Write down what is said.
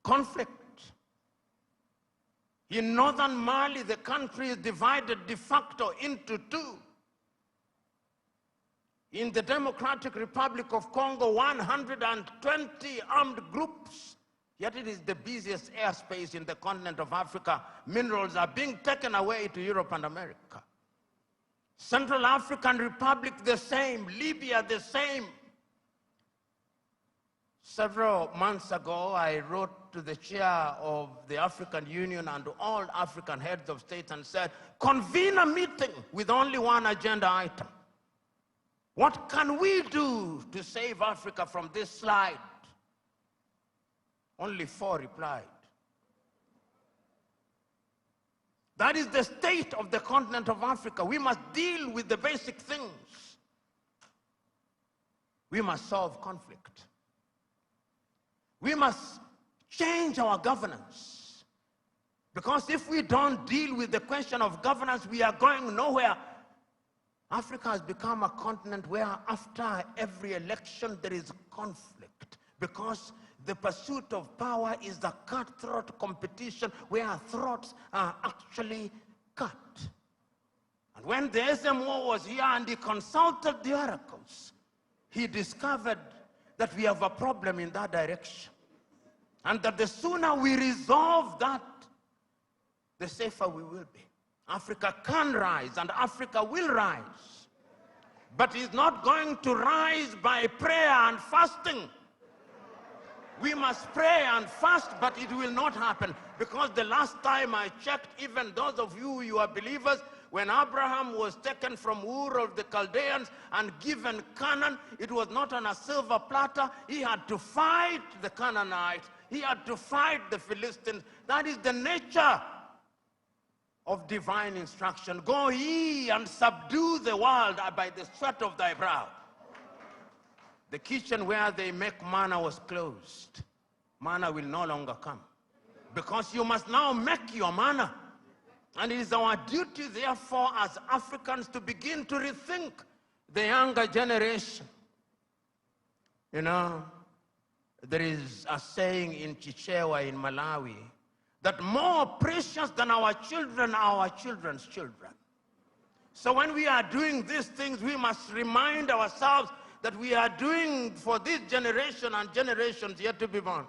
conflict. In northern Mali, the country is divided de facto into two. In the Democratic Republic of Congo, 120 armed groups, yet it is the busiest airspace in the continent of Africa. Minerals are being taken away to Europe and America. Central African Republic, the same. Libya, the same. Several months ago, I wrote to the chair of the African Union and to all African heads of state and said, convene a meeting with only one agenda item. What can we do to save Africa from this slide? Only 4 replied. That is the state of the continent of Africa. We must deal with the basic things. We must solve conflict. We must change our governance. Because if we don't deal with the question of governance, we are going nowhere. Africa has become a continent where after every election there is conflict, because the pursuit of power is a cutthroat competition where throats are actually cut. And when the SMO was here and he consulted the oracles, he discovered that we have a problem in that direction. And that the sooner we resolve that, the safer we will be. Africa can rise and Africa will rise. But it's not going to rise by prayer and fasting. We must pray and fast, but it will not happen. Because the last time I checked, even those of you are believers, when Abraham was taken from Ur of the Chaldeans and given Canaan, it was not on a silver platter. He had to fight the Canaanites. He had to fight the Philistines. That is the nature of divine instruction. Go ye and subdue the world by the sweat of thy brow. The kitchen where they make manna was closed. Manna will no longer come. Because you must now make your manna. And it is our duty, therefore, as Africans to begin to rethink the younger generation. You know, there is a saying in Chichewa in Malawi, that more precious than our children are our children's children. So when we are doing these things, we must remind ourselves that we are doing for this generation and generations yet to be born.